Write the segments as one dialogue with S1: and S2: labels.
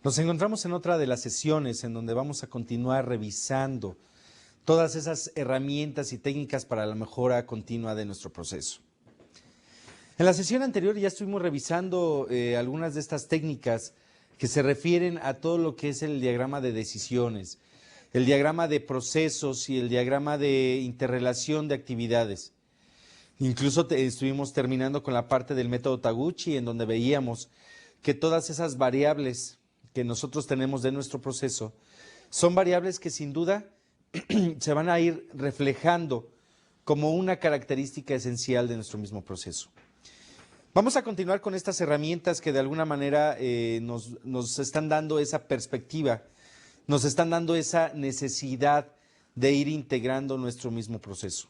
S1: Nos encontramos en otra de las sesiones en donde vamos a continuar revisando todas esas herramientas y técnicas para la mejora continua de nuestro proceso. En la sesión anterior ya estuvimos revisando algunas de estas técnicas que se refieren a todo lo que es el diagrama de decisiones, el diagrama de procesos y el diagrama de interrelación de actividades. Incluso estuvimos terminando con la parte del método Taguchi, en donde veíamos que todas esas variables que nosotros tenemos de nuestro proceso son variables que sin duda se van a ir reflejando como una característica esencial de nuestro mismo proceso. Vamos a continuar con estas herramientas que de alguna manera nos están dando esa perspectiva, nos están dando esa necesidad de ir integrando nuestro mismo proceso.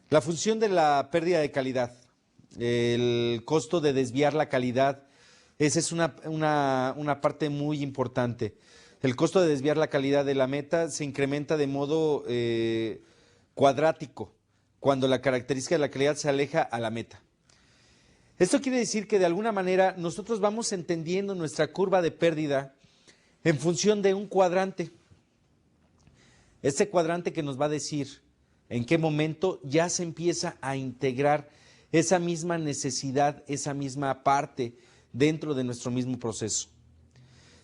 S1: La función de la pérdida de calidad, el costo de desviar la calidad, esa es una parte muy importante. El costo de desviar la calidad de la meta se incrementa de modo cuadrático cuando la característica de la calidad se aleja a la meta. Esto quiere decir que de alguna manera nosotros vamos entendiendo nuestra curva de pérdida en función de un cuadrante. Este cuadrante que nos va a decir en qué momento ya se empieza a integrar esa misma necesidad, esa misma parte dentro de nuestro mismo proceso.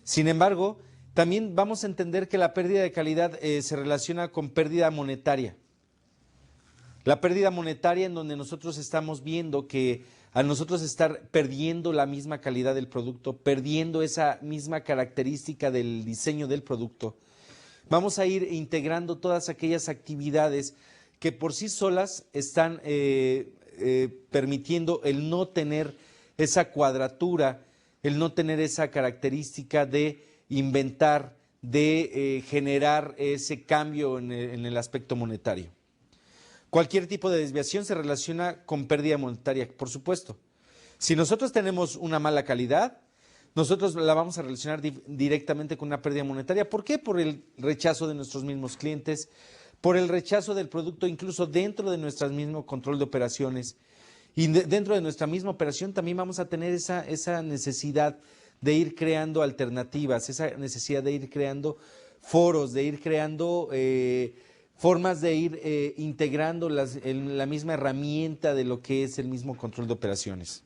S1: Sin embargo, también vamos a entender que la pérdida de calidad se relaciona con pérdida monetaria. La pérdida monetaria en donde nosotros estamos viendo que al nosotros estar perdiendo la misma calidad del producto, perdiendo esa misma característica del diseño del producto, vamos a ir integrando todas aquellas actividades que por sí solas están permitiendo el no tener esa cuadratura, el no tener esa característica de inventar, de generar ese cambio en el aspecto monetario. Cualquier tipo de desviación se relaciona con pérdida monetaria, por supuesto. Si nosotros tenemos una mala calidad, nosotros la vamos a relacionar directamente con una pérdida monetaria. ¿Por qué? Por el rechazo de nuestros mismos clientes, por el rechazo del producto incluso dentro de nuestro mismo control de operaciones. Y dentro de nuestra misma operación también vamos a tener esa necesidad de ir creando alternativas, esa necesidad de ir creando foros, de ir creando formas de ir integrando la misma herramienta de lo que es el mismo control de operaciones.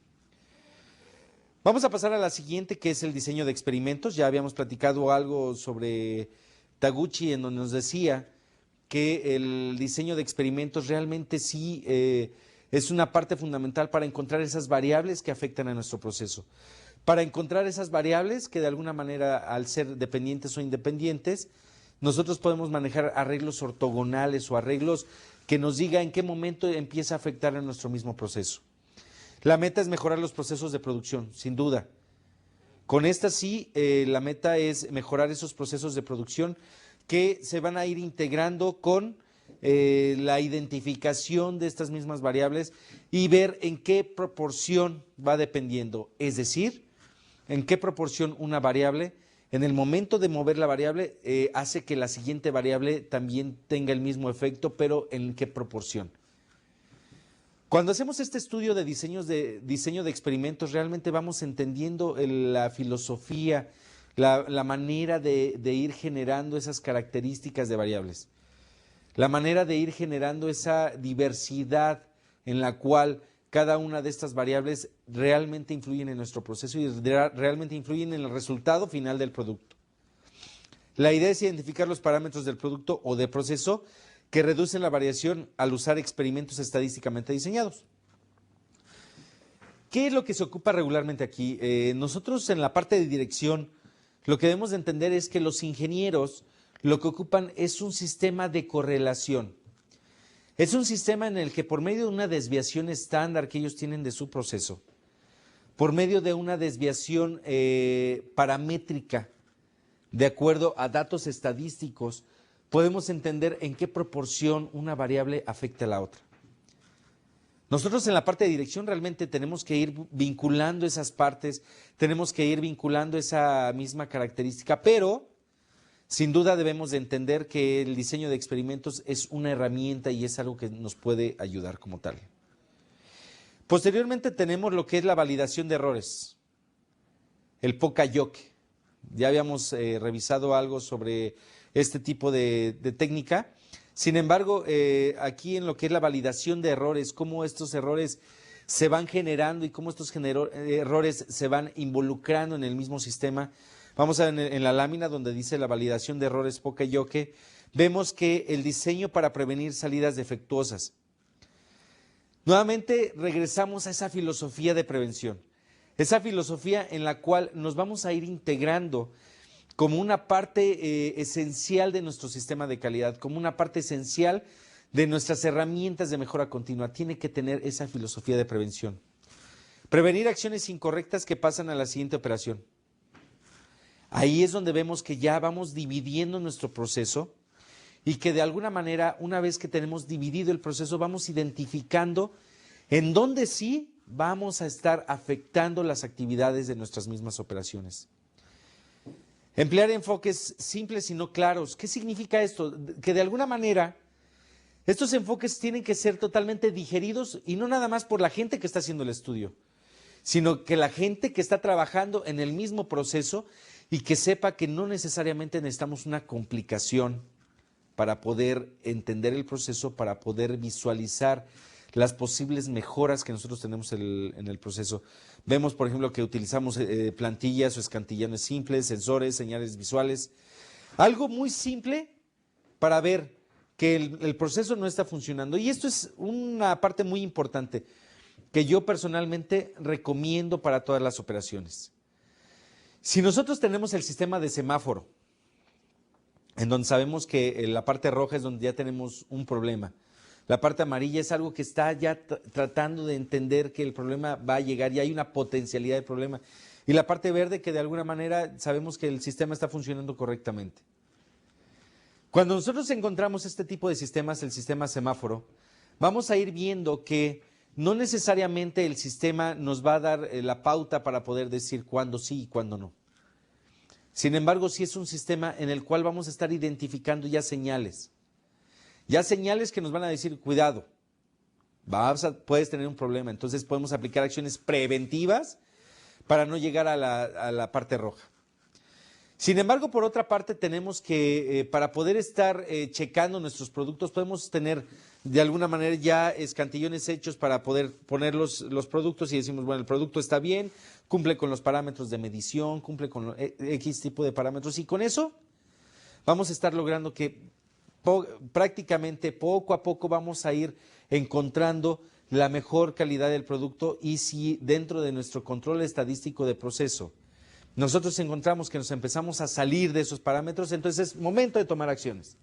S1: Vamos a pasar a la siguiente, que es el diseño de experimentos. Ya habíamos platicado algo sobre Taguchi, en donde nos decía que el diseño de experimentos realmente sí es una parte fundamental para encontrar esas variables que afectan a nuestro proceso. Para encontrar esas variables que de alguna manera, al ser dependientes o independientes, nosotros podemos manejar arreglos ortogonales o arreglos que nos diga en qué momento empieza a afectar a nuestro mismo proceso. La meta es mejorar los procesos de producción, sin duda. Con esta sí, la meta es mejorar esos procesos de producción que se van a ir integrando con la identificación de estas mismas variables y ver en qué proporción va dependiendo. Es decir, en qué proporción una variable, en el momento de mover la variable, hace que la siguiente variable también tenga el mismo efecto, pero en qué proporción. Cuando hacemos este estudio de diseño de experimentos, realmente vamos entendiendo la filosofía, la manera de ir generando esas características de variables, la manera de ir generando esa diversidad en la cual cada una de estas variables realmente influyen en nuestro proceso y realmente influyen en el resultado final del producto. La idea es identificar los parámetros del producto o del proceso que reducen la variación al usar experimentos estadísticamente diseñados. ¿Qué es lo que se ocupa regularmente aquí? Nosotros en la parte de dirección lo que debemos de entender es que los ingenieros lo que ocupan es un sistema de correlación. Es un sistema en el que por medio de una desviación estándar que ellos tienen de su proceso, por medio de una desviación paramétrica, de acuerdo a datos estadísticos, podemos entender en qué proporción una variable afecta a la otra. Nosotros en la parte de dirección realmente tenemos que ir vinculando esas partes, tenemos que ir vinculando esa misma característica, pero sin duda debemos de entender que el diseño de experimentos es una herramienta y es algo que nos puede ayudar como tal. Posteriormente tenemos lo que es la validación de errores, el POCA-YOC. Ya habíamos revisado algo sobre este tipo de técnica. Sin embargo, aquí en lo que es la validación de errores, cómo estos errores se van generando y cómo estos errores se van involucrando en el mismo sistema. Vamos a ver en la lámina donde dice la validación de errores Poka-Yoke, vemos que el diseño para prevenir salidas defectuosas. Nuevamente regresamos a esa filosofía de prevención, esa filosofía en la cual nos vamos a ir integrando como una parte esencial de nuestro sistema de calidad, como una parte esencial de nuestras herramientas de mejora continua. Tiene que tener esa filosofía de prevención. Prevenir acciones incorrectas que pasan a la siguiente operación. Ahí es donde vemos que ya vamos dividiendo nuestro proceso y que de alguna manera, una vez que tenemos dividido el proceso, vamos identificando en dónde sí vamos a estar afectando las actividades de nuestras mismas operaciones. Emplear enfoques simples y no claros. ¿Qué significa esto? Que de alguna manera estos enfoques tienen que ser totalmente digeridos y no nada más por la gente que está haciendo el estudio, sino que la gente que está trabajando en el mismo proceso y que sepa que no necesariamente necesitamos una complicación para poder entender el proceso, para poder visualizar las posibles mejoras que nosotros tenemos en el proceso. Vemos, por ejemplo, que utilizamos plantillas o escantillones simples, sensores, señales visuales. Algo muy simple para ver que el proceso no está funcionando. Y esto es una parte muy importante que yo personalmente recomiendo para todas las operaciones. Si nosotros tenemos el sistema de semáforo, en donde sabemos que la parte roja es donde ya tenemos un problema, la parte amarilla es algo que está ya tratando de entender que el problema va a llegar y hay una potencialidad de problema, y la parte verde que de alguna manera sabemos que el sistema está funcionando correctamente. Cuando nosotros encontramos este tipo de sistemas, el sistema semáforo, vamos a ir viendo que no necesariamente el sistema nos va a dar la pauta para poder decir cuándo sí y cuándo no. Sin embargo, sí es un sistema en el cual vamos a estar identificando ya señales que nos van a decir, cuidado, puedes tener un problema. Entonces podemos aplicar acciones preventivas para no llegar a la parte roja. Sin embargo, por otra parte, tenemos que, para poder estar checando nuestros productos, podemos tener de alguna manera ya escantillones hechos para poder poner los productos y decimos, bueno, el producto está bien, cumple con los parámetros de medición, cumple con X tipo de parámetros, y con eso vamos a estar logrando que prácticamente poco a poco vamos a ir encontrando la mejor calidad del producto. Y si dentro de nuestro control estadístico de proceso nosotros encontramos que nos empezamos a salir de esos parámetros, entonces es momento de tomar acciones.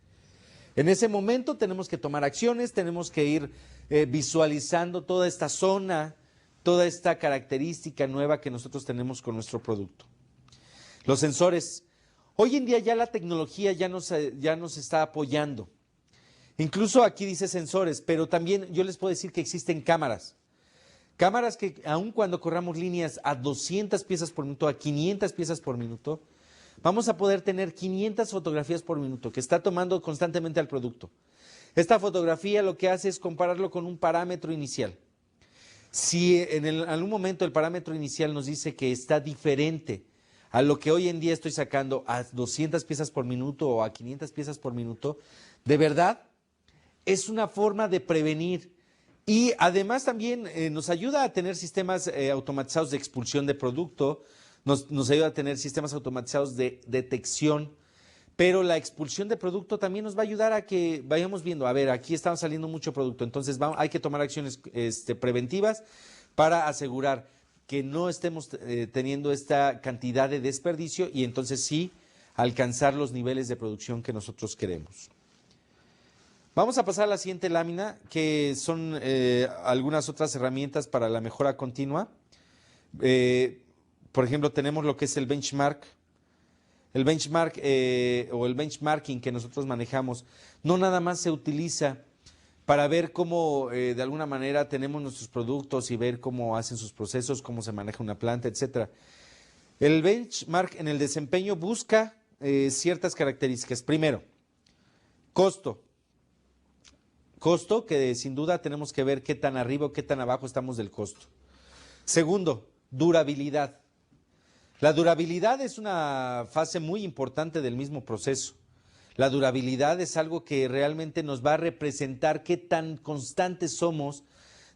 S1: En ese momento tenemos que tomar acciones, tenemos que ir visualizando toda esta zona, toda esta característica nueva que nosotros tenemos con nuestro producto. Los sensores. Hoy en día ya la tecnología ya nos está apoyando. Incluso aquí dice sensores, pero también yo les puedo decir que existen cámaras. Cámaras que aun cuando corramos líneas a 200 piezas por minuto, a 500 piezas por minuto, vamos a poder tener 500 fotografías por minuto que está tomando constantemente al producto. Esta fotografía lo que hace es compararlo con un parámetro inicial. Si en algún momento el parámetro inicial nos dice que está diferente a lo que hoy en día estoy sacando a 200 piezas por minuto o a 500 piezas por minuto, de verdad es una forma de prevenir. Y además también nos ayuda a tener sistemas automatizados de expulsión de producto, nos ayuda a tener sistemas automatizados de detección, pero la expulsión de producto también nos va a ayudar a que vayamos viendo, a ver, aquí está saliendo mucho producto, entonces hay que tomar acciones preventivas para asegurar que no estemos teniendo esta cantidad de desperdicio y entonces sí alcanzar los niveles de producción que nosotros queremos. Vamos a pasar a la siguiente lámina, que son algunas otras herramientas para la mejora continua. Por ejemplo, tenemos lo que es el benchmark. El benchmark o el benchmarking que nosotros manejamos no nada más se utiliza para ver cómo de alguna manera tenemos nuestros productos y ver cómo hacen sus procesos, cómo se maneja una planta, etc. El benchmark en el desempeño busca ciertas características. Primero, costo. Costo, que sin duda tenemos que ver qué tan arriba o qué tan abajo estamos del costo. Segundo, durabilidad. La durabilidad es una fase muy importante del mismo proceso. La durabilidad es algo que realmente nos va a representar qué tan constantes somos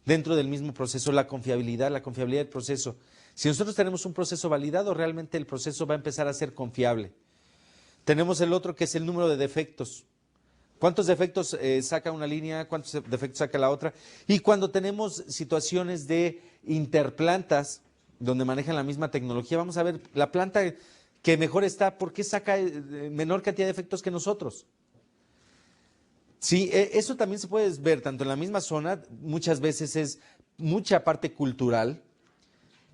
S1: dentro del mismo proceso. La confiabilidad del proceso. Si nosotros tenemos un proceso validado, realmente el proceso va a empezar a ser confiable. Tenemos el otro que es el número de defectos. ¿Cuántos defectos saca una línea? ¿Cuántos defectos saca la otra? Y cuando tenemos situaciones de interplantas, donde manejan la misma tecnología, vamos a ver la planta que mejor está, ¿por qué saca menor cantidad de defectos que nosotros? Sí, eso también se puede ver tanto en la misma zona, muchas veces es mucha parte cultural,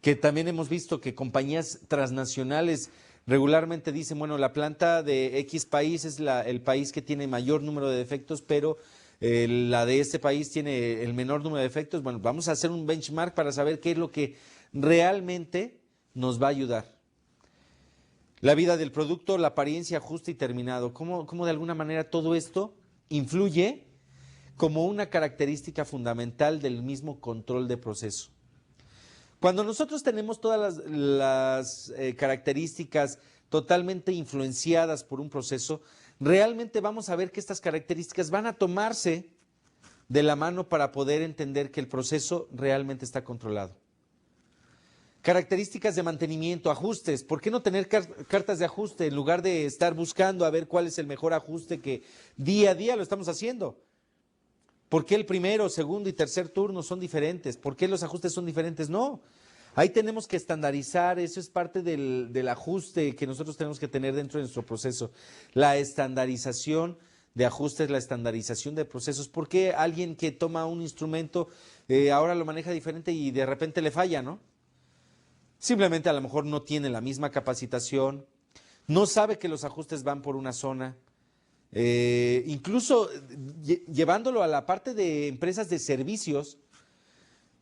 S1: que también hemos visto que compañías transnacionales regularmente dicen, bueno, la planta de X país es el país que tiene mayor número de defectos, pero la de este país tiene el menor número de defectos. Bueno, vamos a hacer un benchmark para saber qué es lo que realmente nos va a ayudar. La vida del producto, la apariencia, ajuste y terminado. ¿Cómo de alguna manera todo esto influye como una característica fundamental del mismo control de proceso? Cuando nosotros tenemos todas las características totalmente influenciadas por un proceso, realmente vamos a ver que estas características van a tomarse de la mano para poder entender que el proceso realmente está controlado. Características de mantenimiento, ajustes. ¿Por qué no tener cartas de ajuste en lugar de estar buscando a ver cuál es el mejor ajuste que día a día lo estamos haciendo? ¿Por qué el primero, segundo y tercer turno son diferentes? ¿Por qué los ajustes son diferentes? No, ahí tenemos que estandarizar, eso es parte del ajuste que nosotros tenemos que tener dentro de nuestro proceso. La estandarización de ajustes, la estandarización de procesos. ¿Por qué alguien que toma un instrumento ahora lo maneja diferente y de repente le falla, no? Simplemente a lo mejor no tiene la misma capacitación, no sabe que los ajustes van por una zona. Incluso llevándolo a la parte de empresas de servicios,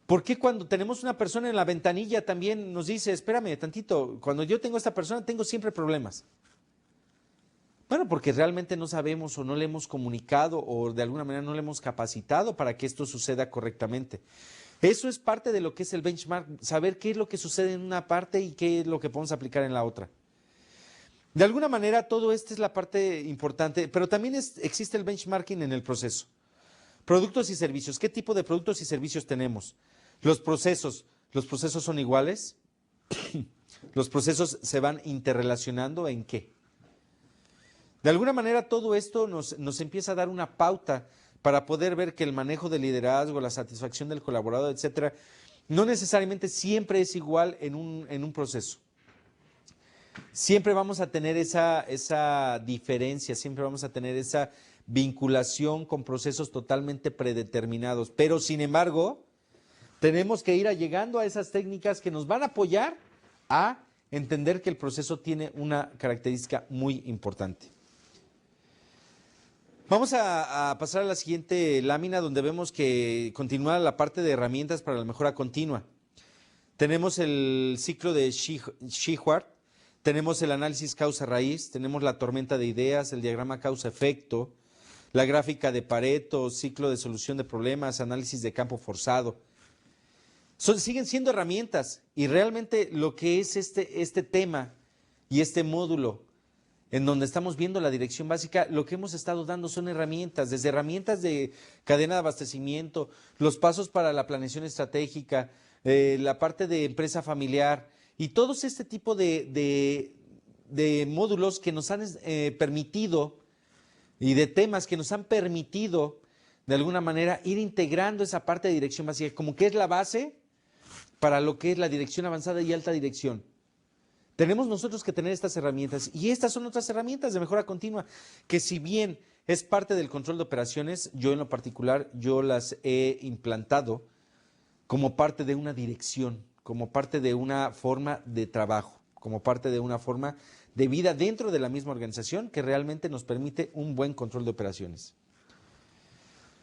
S1: ¿por qué cuando tenemos una persona en la ventanilla también nos dice, espérame tantito, cuando yo tengo a esta persona tengo siempre problemas? Bueno, porque realmente no sabemos o no le hemos comunicado o de alguna manera no le hemos capacitado para que esto suceda correctamente. Eso es parte de lo que es el benchmark, saber qué es lo que sucede en una parte y qué es lo que podemos aplicar en la otra. De alguna manera, todo esto es la parte importante, pero también existe el benchmarking en el proceso. Productos y servicios. ¿Qué tipo de productos y servicios tenemos? Los procesos son iguales. Los procesos se van interrelacionando ¿en qué? De alguna manera, todo esto nos empieza a dar una pauta para poder ver que el manejo del liderazgo, la satisfacción del colaborador, etcétera, no necesariamente siempre es igual en un proceso. Siempre vamos a tener esa diferencia, siempre vamos a tener esa vinculación con procesos totalmente predeterminados. Pero, sin embargo, tenemos que ir llegando a esas técnicas que nos van a apoyar a entender que el proceso tiene una característica muy importante. Vamos a pasar a la siguiente lámina donde vemos que continúa la parte de herramientas para la mejora continua. Tenemos el ciclo de Shewhart. Tenemos el análisis causa-raíz, tenemos la tormenta de ideas, el diagrama causa-efecto, la gráfica de Pareto, ciclo de solución de problemas, análisis de campo forzado. Siguen siendo herramientas y realmente lo que es este tema y este módulo en donde estamos viendo la dirección básica, lo que hemos estado dando son herramientas, desde herramientas de cadena de abastecimiento, los pasos para la planeación estratégica, la parte de empresa familiar, y todos este tipo de módulos que nos han permitido y de temas que nos han permitido de alguna manera ir integrando esa parte de dirección básica, como que es la base para lo que es la dirección avanzada y alta dirección. Tenemos nosotros que tener estas herramientas y estas son otras herramientas de mejora continua que si bien es parte del control de operaciones, yo en lo particular, yo las he implantado como parte de una dirección, como parte de una forma de trabajo, como parte de una forma de vida dentro de la misma organización que realmente nos permite un buen control de operaciones.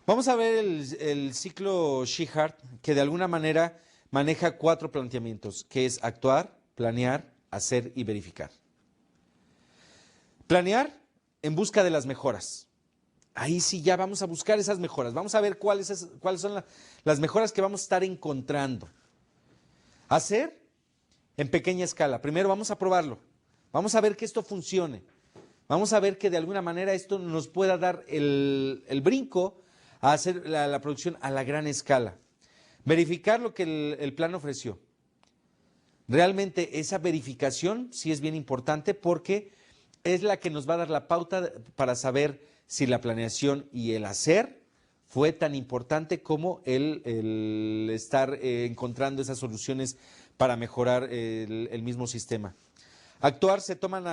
S1: Vamos a ver el ciclo Shewhart, que de alguna manera maneja 4 planteamientos, que es actuar, planear, hacer y verificar. Planear en busca de las mejoras. Ahí sí ya vamos a buscar esas mejoras, vamos a ver cuáles son las mejoras que vamos a estar encontrando. Hacer en pequeña escala. Primero vamos a probarlo. Vamos a ver que esto funcione. Vamos a ver que de alguna manera esto nos pueda dar el brinco a hacer la producción a la gran escala. Verificar lo que el plan ofreció. Realmente esa verificación sí es bien importante porque es la que nos va a dar la pauta para saber si la planeación y el hacer fue tan importante como el estar encontrando esas soluciones para mejorar el mismo sistema. Actuar, se toman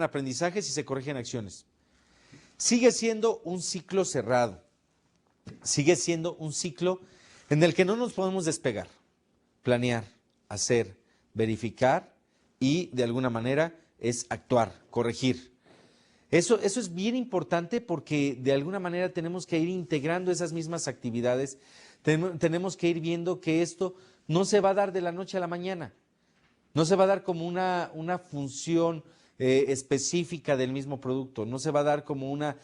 S1: aprendizajes y se corrigen acciones. Sigue siendo un ciclo cerrado. Sigue siendo un ciclo en el que no nos podemos despegar. Planear, hacer, verificar y de alguna manera es actuar, corregir. Eso es bien importante porque de alguna manera tenemos que ir integrando esas mismas actividades, tenemos que ir viendo que esto no se va a dar de la noche a la mañana, no se va a dar como una función específica del mismo producto, no se va a dar como una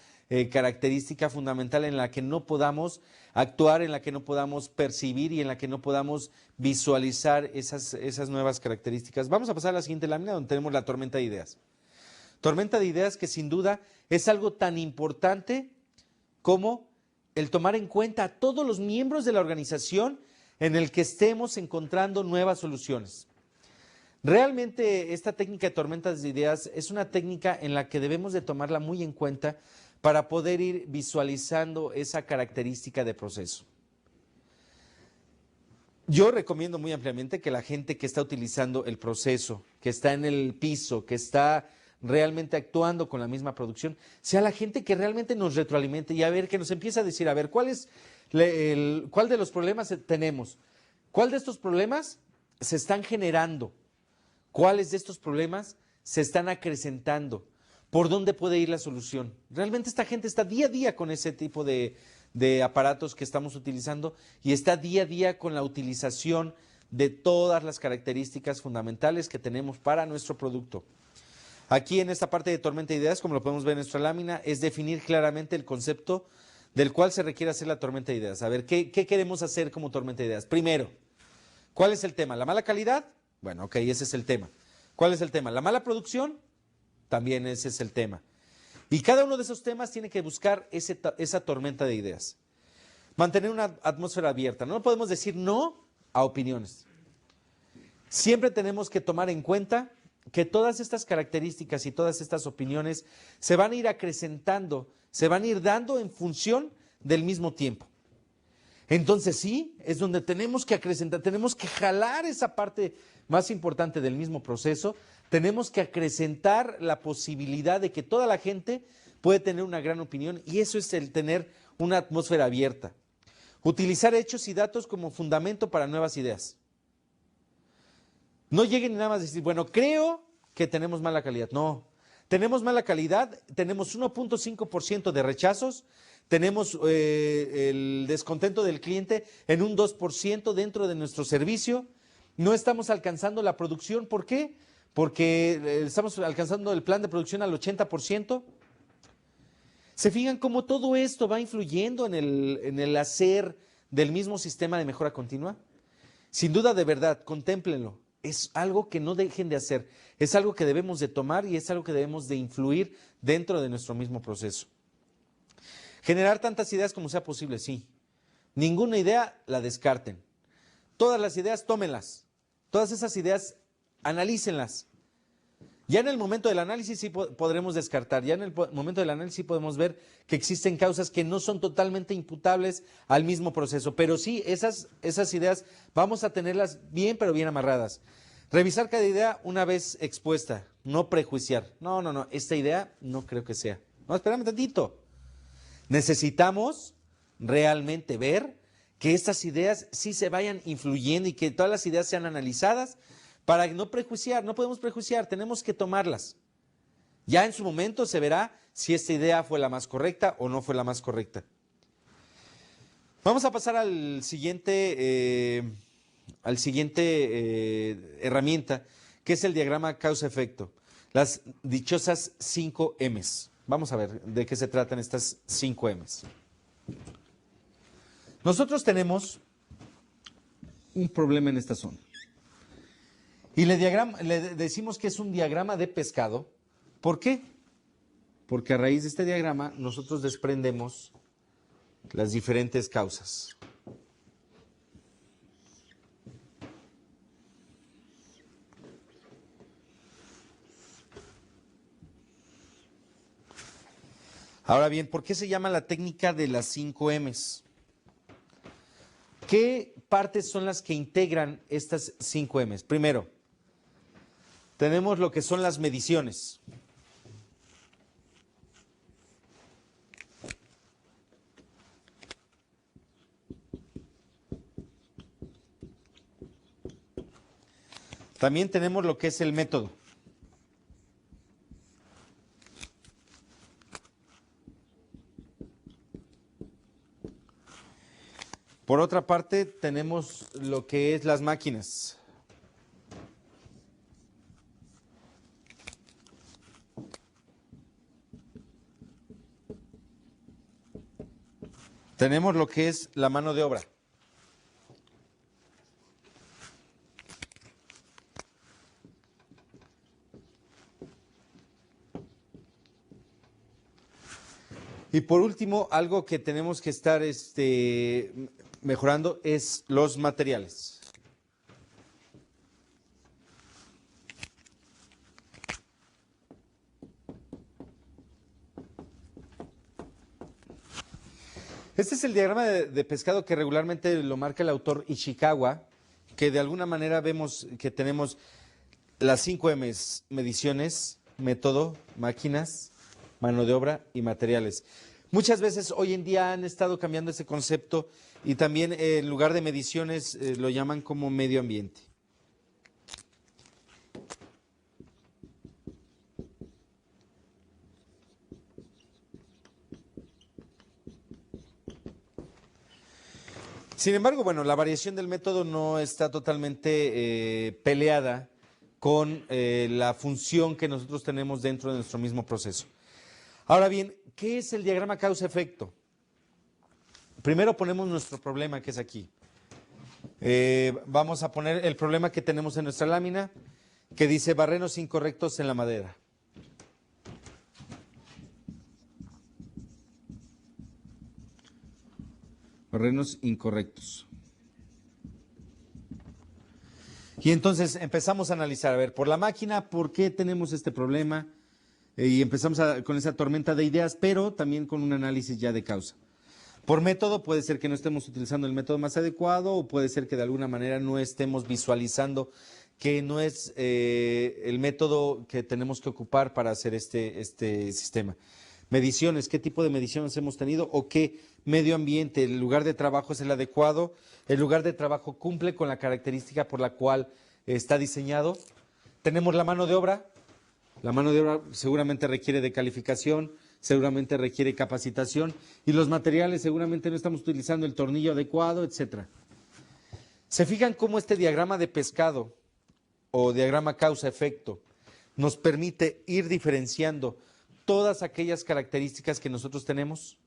S1: característica fundamental en la que no podamos actuar, en la que no podamos percibir y en la que no podamos visualizar esas nuevas características. Vamos a pasar a la siguiente lámina donde tenemos la tormenta de ideas. Tormenta de ideas que sin duda es algo tan importante como el tomar en cuenta a todos los miembros de la organización en el que estemos encontrando nuevas soluciones. Realmente esta técnica de tormentas de ideas es una técnica en la que debemos de tomarla muy en cuenta para poder ir visualizando esa característica de proceso. Yo recomiendo muy ampliamente que la gente que está utilizando el proceso, que está en el piso, que está realmente actuando con la misma producción, sea la gente que realmente nos retroalimente y a ver, que nos empiece a decir, a ver, ¿cuál de los problemas tenemos? ¿Cuál de estos problemas se están generando? ¿Cuáles de estos problemas se están acrecentando? ¿Por dónde puede ir la solución? Realmente esta gente está día a día con ese tipo de aparatos que estamos utilizando y está día a día con la utilización de todas las características fundamentales que tenemos para nuestro producto. Aquí en esta parte de tormenta de ideas, como lo podemos ver en nuestra lámina, es definir claramente el concepto del cual se requiere hacer la tormenta de ideas. A ver, ¿qué queremos hacer como tormenta de ideas? Primero, ¿cuál es el tema? ¿La mala calidad? Bueno, ok, ese es el tema. ¿Cuál es el tema? ¿La mala producción? También ese es el tema. Y cada uno de esos temas tiene que buscar esa tormenta de ideas. Mantener una atmósfera abierta. No podemos decir no a opiniones. Siempre tenemos que tomar en cuenta que todas estas características y todas estas opiniones se van a ir acrecentando, se van a ir dando en función del mismo tiempo. Entonces sí, es donde tenemos que acrecentar, tenemos que jalar esa parte más importante del mismo proceso, tenemos que acrecentar la posibilidad de que toda la gente puede tener una gran opinión y eso es el tener una atmósfera abierta. Utilizar hechos y datos como fundamento para nuevas ideas. No lleguen nada más a decir, bueno, creo que tenemos mala calidad. No, tenemos mala calidad, tenemos 1.5% de rechazos, tenemos el descontento del cliente en un 2% dentro de nuestro servicio, no estamos alcanzando la producción. ¿Por qué? Porque estamos alcanzando el plan de producción al 80%. ¿Se fijan cómo todo esto va influyendo en el hacer del mismo sistema de mejora continua? Sin duda, de verdad, contémplenlo. Es algo que no dejen de hacer, es algo que debemos de tomar y es algo que debemos de influir dentro de nuestro mismo proceso. Generar tantas ideas como sea posible, sí. Ninguna idea la descarten. Todas las ideas, tómenlas. Todas esas ideas, analícenlas. Ya en el momento del análisis sí podremos descartar, ya en el momento del análisis sí podemos ver que existen causas que no son totalmente imputables al mismo proceso, pero sí, esas ideas vamos a tenerlas bien, pero bien amarradas. Revisar cada idea una vez expuesta, no prejuiciar. No, esta idea no creo que sea. No, espérame tantito. Necesitamos realmente ver que estas ideas sí se vayan influyendo y que todas las ideas sean analizadas para no prejuiciar. No podemos prejuiciar, tenemos que tomarlas. Ya en su momento se verá si esta idea fue la más correcta o no fue la más correcta. Vamos a pasar al siguiente herramienta, que es el diagrama causa-efecto. Las dichosas 5 M's. Vamos a ver de qué se tratan estas 5 M's. Nosotros tenemos un problema en esta zona. Y le decimos que es un diagrama de pescado. ¿Por qué? Porque a raíz de este diagrama nosotros desprendemos las diferentes causas. Ahora bien, ¿por qué se llama la técnica de las 5 M's? ¿Qué partes son las que integran estas 5 M's? Primero, tenemos lo que son las mediciones. También tenemos lo que es el método. Por otra parte, tenemos lo que es las máquinas. Tenemos lo que es la mano de obra. Y por último, algo que tenemos que estar mejorando es los materiales. Este es el diagrama de pescado que regularmente lo marca el autor Ishikawa, que de alguna manera vemos que tenemos las 5 M's: mediciones, método, máquinas, mano de obra y materiales. Muchas veces hoy en día han estado cambiando ese concepto y también en lugar de mediciones lo llaman como medio ambiente. Sin embargo, bueno, la variación del método no está totalmente peleada con la función que nosotros tenemos dentro de nuestro mismo proceso. Ahora bien, ¿qué es el diagrama causa-efecto? Primero ponemos nuestro problema, que es aquí. Vamos a poner el problema que tenemos en nuestra lámina, que dice barrenos incorrectos en la madera. Barrenos incorrectos. Y entonces empezamos a analizar, a ver, por la máquina, ¿por qué tenemos este problema? Y empezamos con esa tormenta de ideas, pero también con un análisis ya de causa. Por método, puede ser que no estemos utilizando el método más adecuado o puede ser que de alguna manera no estemos visualizando que no es el método que tenemos que ocupar para hacer este sistema. Mediciones, ¿qué tipo de mediciones hemos tenido o qué medio ambiente? ¿El lugar de trabajo es el adecuado? ¿El lugar de trabajo cumple con la característica por la cual está diseñado? ¿Tenemos la mano de obra? La mano de obra seguramente requiere de calificación, seguramente requiere capacitación y los materiales seguramente no estamos utilizando el tornillo adecuado, etcétera. ¿Se fijan cómo este diagrama de pescado o diagrama causa-efecto nos permite ir diferenciando todas aquellas características que nosotros tenemos?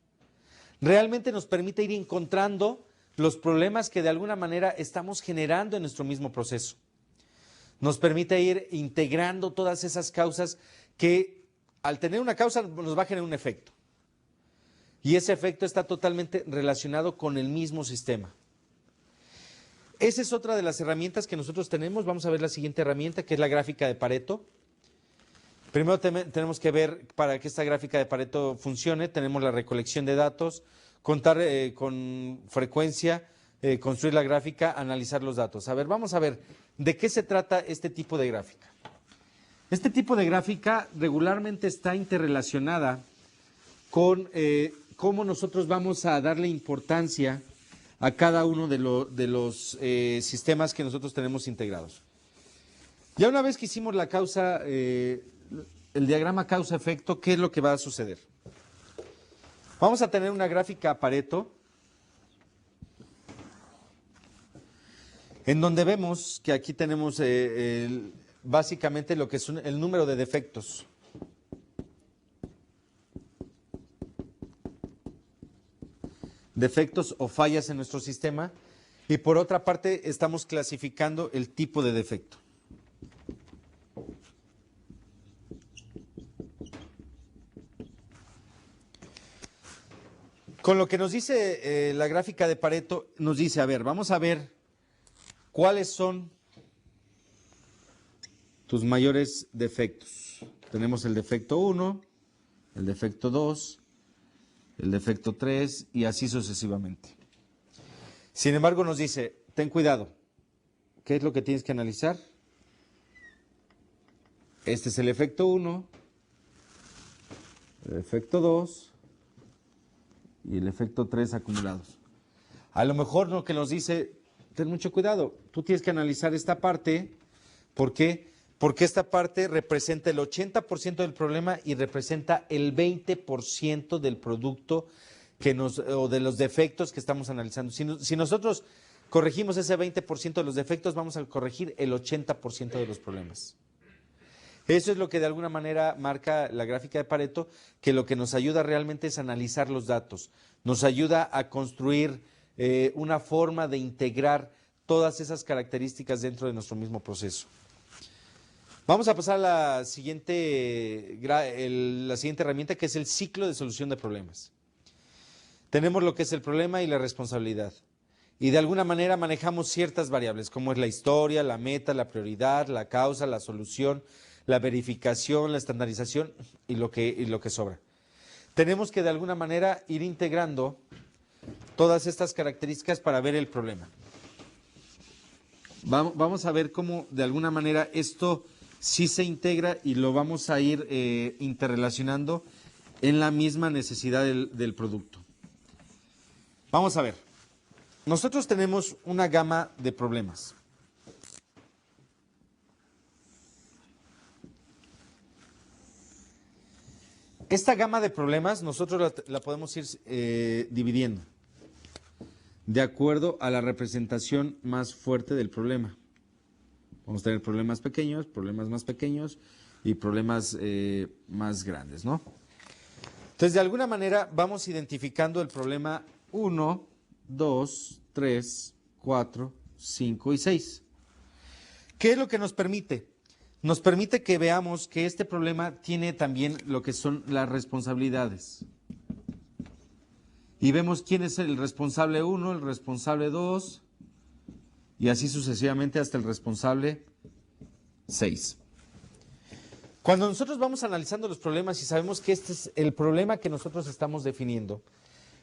S1: Realmente nos permite ir encontrando los problemas que de alguna manera estamos generando en nuestro mismo proceso. Nos permite ir integrando todas esas causas que al tener una causa nos va a generar un efecto. Y ese efecto está totalmente relacionado con el mismo sistema. Esa es otra de las herramientas que nosotros tenemos. Vamos a ver la siguiente herramienta, que es la gráfica de Pareto. Primero tenemos que ver, para que esta gráfica de Pareto funcione, tenemos la recolección de datos, contar con frecuencia, construir la gráfica, analizar los datos. A ver, vamos a ver, ¿de qué se trata este tipo de gráfica? Este tipo de gráfica regularmente está interrelacionada con cómo nosotros vamos a darle importancia a cada uno de los sistemas que nosotros tenemos integrados. Ya una vez que hicimos la causa, el diagrama causa-efecto, ¿qué es lo que va a suceder? Vamos a tener una gráfica Pareto en donde vemos que aquí tenemos básicamente lo que es el número de defectos. Defectos o fallas en nuestro sistema. Y por otra parte estamos clasificando el tipo de defecto. Con lo que nos dice la gráfica de Pareto, nos dice, a ver, vamos a ver cuáles son tus mayores defectos. Tenemos el defecto 1, el defecto 2, el defecto 3 y así sucesivamente. Sin embargo, nos dice, ten cuidado. ¿Qué es lo que tienes que analizar? Este es el efecto 1, el efecto 2 y el efecto 3 acumulados. A lo mejor lo que nos dice, ten mucho cuidado, tú tienes que analizar esta parte. ¿Por qué? Porque esta parte representa el 80% del problema y representa el 20% del producto o de los defectos que estamos analizando. Si nosotros corregimos ese 20% de los defectos, vamos a corregir el 80% de los problemas. Eso es lo que de alguna manera marca la gráfica de Pareto, que lo que nos ayuda realmente es analizar los datos, nos ayuda a construir una forma de integrar todas esas características dentro de nuestro mismo proceso. Vamos a pasar a la siguiente herramienta, que es el ciclo de solución de problemas. Tenemos lo que es el problema y la responsabilidad. Y de alguna manera manejamos ciertas variables, como es la historia, la meta, la prioridad, la causa, la solución, la verificación, la estandarización y lo que sobra. Tenemos que de alguna manera ir integrando todas estas características para ver el problema. Vamos a ver cómo de alguna manera esto sí se integra y lo vamos a ir interrelacionando en la misma necesidad del producto. Vamos a ver. Nosotros tenemos una gama de problemas. Esta gama de problemas nosotros la podemos ir dividiendo de acuerdo a la representación más fuerte del problema. Vamos a tener problemas más pequeños y problemas más grandes, ¿no? Entonces, de alguna manera vamos identificando el problema 1, 2, 3, 4, 5 y 6. ¿Qué es lo que nos permite? Nos permite que veamos que este problema tiene también lo que son las responsabilidades. Y vemos quién es el responsable 1, el responsable 2 y así sucesivamente hasta el responsable 6. Cuando nosotros vamos analizando los problemas y sabemos que este es el problema que nosotros estamos definiendo,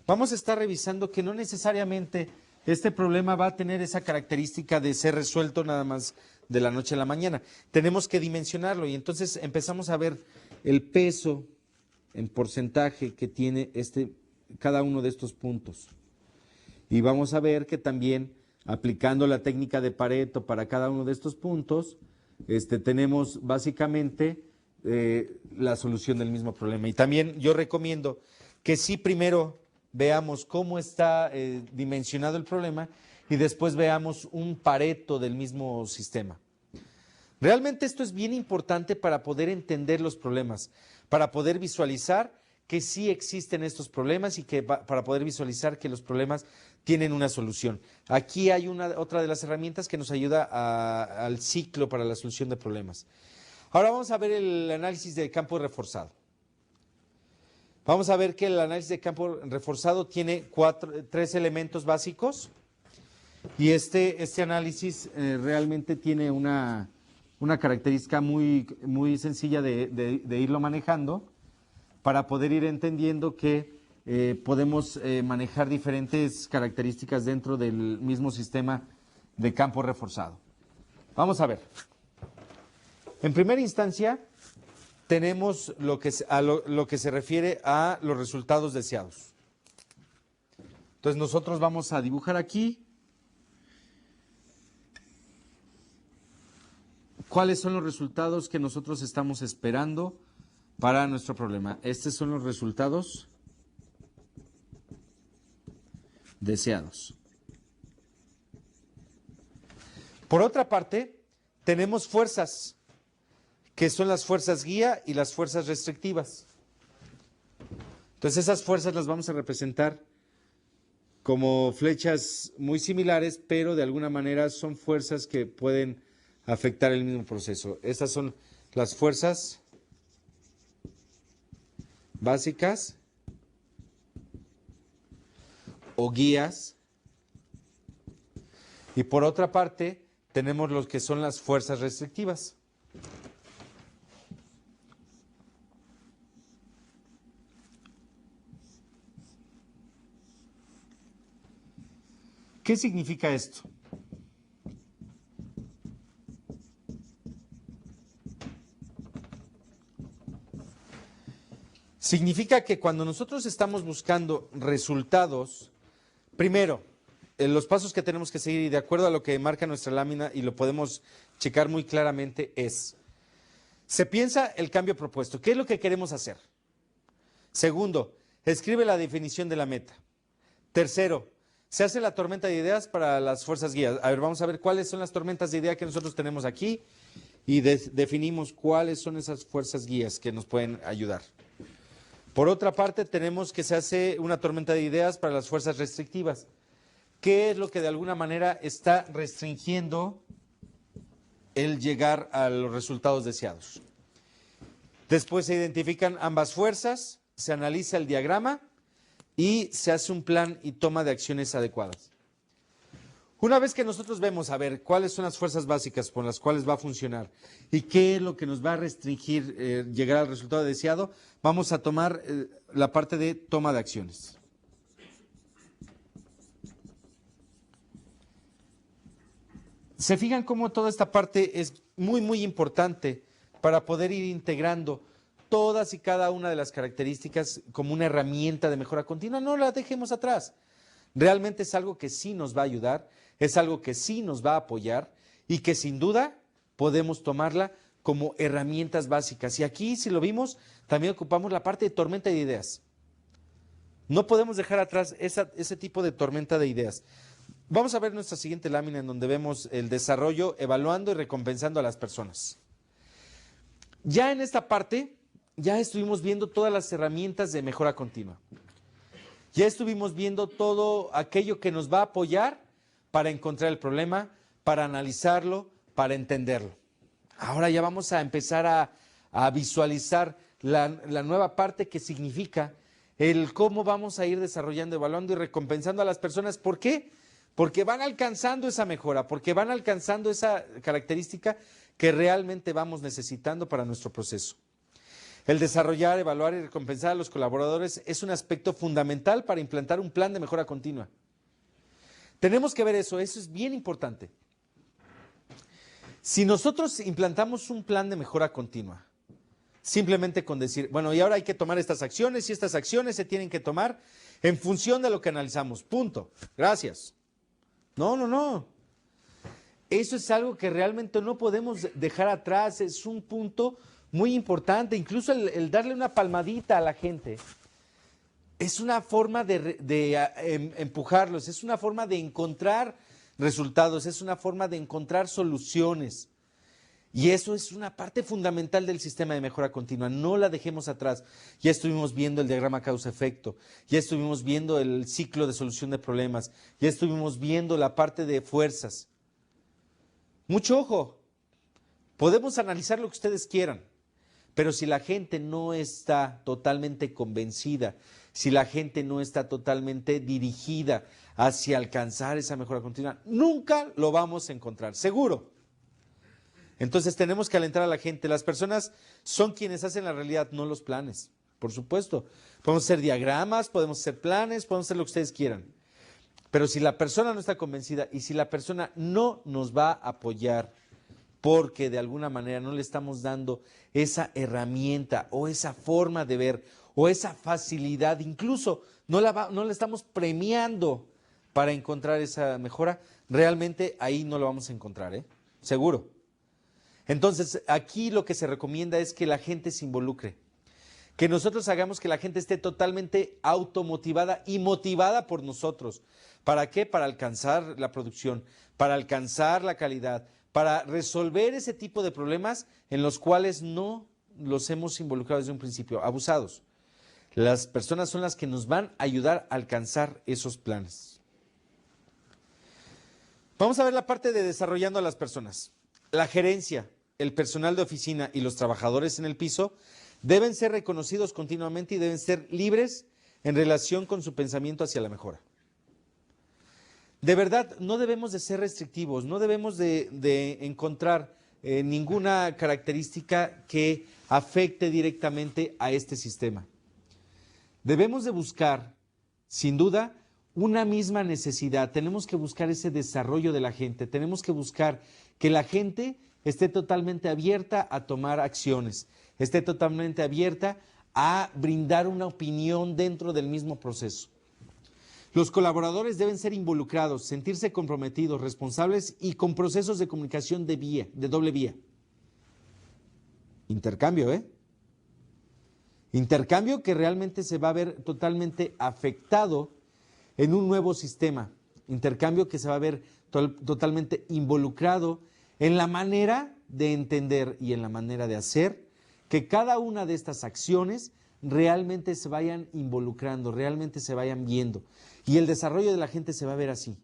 S1: vamos a estar revisando que no necesariamente este problema va a tener esa característica de ser resuelto nada más de la noche a la mañana. Tenemos que dimensionarlo y entonces empezamos a ver el peso en porcentaje que tiene cada uno de estos puntos. Y vamos a ver que también aplicando la técnica de Pareto para cada uno de estos puntos, tenemos básicamente la solución del mismo problema. Y también yo recomiendo que sí primero veamos cómo está dimensionado el problema y después veamos un Pareto del mismo sistema. Realmente esto es bien importante para poder entender los problemas, para poder visualizar que sí existen estos problemas y que para poder visualizar que los problemas tienen una solución. Aquí hay otra de las herramientas que nos ayuda al ciclo para la solución de problemas. Ahora vamos a ver el análisis de campo reforzado. Vamos a ver que el análisis de campo reforzado tiene tres elementos básicos y este análisis realmente tiene una característica muy, muy sencilla de irlo manejando para poder ir entendiendo que podemos manejar diferentes características dentro del mismo sistema de campo reforzado. Vamos a ver. En primera instancia, tenemos lo que se refiere a los resultados deseados. Entonces nosotros vamos a dibujar aquí cuáles son los resultados que nosotros estamos esperando para nuestro problema. Estos son los resultados deseados. Por otra parte, tenemos fuerzas, que son las fuerzas guía y las fuerzas restrictivas. Entonces esas fuerzas las vamos a representar como flechas muy similares, pero de alguna manera son fuerzas que pueden afectar el mismo proceso. Estas son las fuerzas básicas o guías. Y por otra parte, tenemos lo que son las fuerzas restrictivas. ¿Qué significa esto? Significa que cuando nosotros estamos buscando resultados, primero, los pasos que tenemos que seguir y de acuerdo a lo que marca nuestra lámina y lo podemos checar muy claramente es, se piensa el cambio propuesto. ¿Qué es lo que queremos hacer? Segundo, escribe la definición de la meta. Tercero, se hace la tormenta de ideas para las fuerzas guías. A ver, vamos a ver cuáles son las tormentas de ideas que nosotros tenemos aquí y definimos cuáles son esas fuerzas guías que nos pueden ayudar. Por otra parte, tenemos que se hace una tormenta de ideas para las fuerzas restrictivas. ¿Qué es lo que de alguna manera está restringiendo el llegar a los resultados deseados? Después se identifican ambas fuerzas, se analiza el diagrama y se hace un plan y toma de acciones adecuadas. Una vez que nosotros vemos a ver cuáles son las fuerzas básicas por las cuales va a funcionar y qué es lo que nos va a restringir llegar al resultado deseado, vamos a tomar la parte de toma de acciones. ¿Se fijan cómo toda esta parte es muy, muy importante para poder ir integrando todas y cada una de las características como una herramienta de mejora continua? No la dejemos atrás. Realmente es algo que sí nos va a ayudar, es algo que sí nos va a apoyar y que sin duda podemos tomarla como herramientas básicas. Y aquí, si lo vimos, también ocupamos la parte de tormenta de ideas. No podemos dejar atrás ese tipo de tormenta de ideas. Vamos a ver nuestra siguiente lámina en donde vemos el desarrollo, evaluando y recompensando a las personas. Ya en esta parte, ya estuvimos viendo todas las herramientas de mejora continua. Ya estuvimos viendo todo aquello que nos va a apoyar para encontrar el problema, para analizarlo, para entenderlo. Ahora ya vamos a empezar a visualizar la nueva parte que significa el cómo vamos a ir desarrollando, evaluando y recompensando a las personas. ¿Por qué? Porque van alcanzando esa mejora, porque van alcanzando esa característica que realmente vamos necesitando para nuestro proceso. El desarrollar, evaluar y recompensar a los colaboradores es un aspecto fundamental para implantar un plan de mejora continua. Tenemos que ver eso es bien importante. Si nosotros implantamos un plan de mejora continua, simplemente con decir, bueno, y ahora hay que tomar estas acciones y estas acciones se tienen que tomar en función de lo que analizamos, punto, gracias. No, no, no. Eso es algo que realmente no podemos dejar atrás, es un punto muy importante, incluso el darle una palmadita a la gente. Es una forma de empujarlos, es una forma de encontrar resultados, es una forma de encontrar soluciones. Y eso es una parte fundamental del sistema de mejora continua, no la dejemos atrás. Ya estuvimos viendo el diagrama causa-efecto, ya estuvimos viendo el ciclo de solución de problemas, ya estuvimos viendo la parte de fuerzas. Mucho ojo, podemos analizar lo que ustedes quieran, pero si la gente no está totalmente convencida, si la gente no está totalmente dirigida hacia alcanzar esa mejora continua, nunca lo vamos a encontrar, seguro. Entonces tenemos que alentar a la gente. Las personas son quienes hacen la realidad, no los planes, por supuesto. Podemos hacer diagramas, podemos hacer planes, podemos hacer lo que ustedes quieran. Pero si la persona no está convencida y si la persona no nos va a apoyar porque de alguna manera no le estamos dando esa herramienta o esa forma de ver o esa facilidad, incluso no la estamos premiando para encontrar esa mejora, realmente ahí no lo vamos a encontrar, seguro. Entonces, aquí lo que se recomienda es que la gente se involucre, que nosotros hagamos que la gente esté totalmente automotivada y motivada por nosotros. ¿Para qué? Para alcanzar la producción, para alcanzar la calidad, para resolver ese tipo de problemas en los cuales no los hemos involucrado desde un principio, abusados. Las personas son las que nos van a ayudar a alcanzar esos planes. Vamos a ver la parte de desarrollando a las personas. La gerencia, el personal de oficina y los trabajadores en el piso deben ser reconocidos continuamente y deben ser libres en relación con su pensamiento hacia la mejora. de verdad no debemos de ser restrictivos, no debemos de encontrar ninguna característica que afecte directamente a este sistema. Debemos de buscar, sin duda, una misma necesidad. Tenemos que buscar ese desarrollo de la gente, tenemos que buscar que la gente esté totalmente abierta a tomar acciones, esté totalmente abierta a brindar una opinión dentro del mismo proceso. Los colaboradores deben ser involucrados, sentirse comprometidos, responsables y con procesos de comunicación de doble vía. Intercambio, ¿eh? Intercambio que realmente se va a ver totalmente afectado en un nuevo sistema. Intercambio que se va a ver totalmente involucrado en la manera de entender y en la manera de hacer que cada una de estas acciones realmente se vayan involucrando, realmente se vayan viendo. Y el desarrollo de la gente se va a ver así.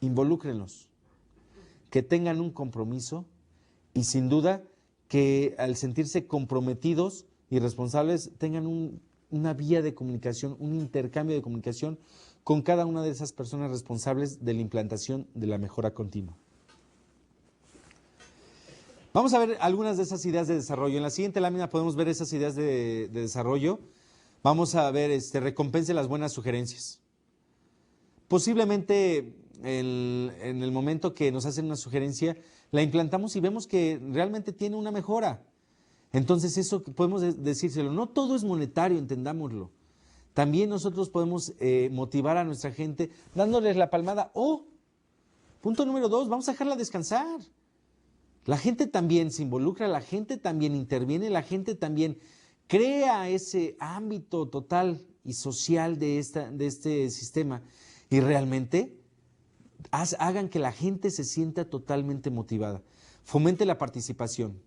S1: Involúcrenlos, que tengan un compromiso y sin duda que al sentirse comprometidos y responsables tengan una vía de comunicación, un intercambio de comunicación con cada una de esas personas responsables de la implantación de la mejora continua. Vamos a ver algunas de esas ideas de desarrollo. En la siguiente lámina podemos ver esas ideas de desarrollo. Vamos a ver, recompense las buenas sugerencias. Posiblemente en el momento que nos hacen una sugerencia, la implantamos y vemos que realmente tiene una mejora. Entonces eso podemos decírselo. No todo es monetario, entendámoslo. También nosotros podemos motivar a nuestra gente dándoles la palmada. Punto número 2, vamos a dejarla descansar. La gente también se involucra, la gente también interviene, la gente también crea ese ámbito total y social de este sistema y realmente hagan que la gente se sienta totalmente motivada. Fomente la participación.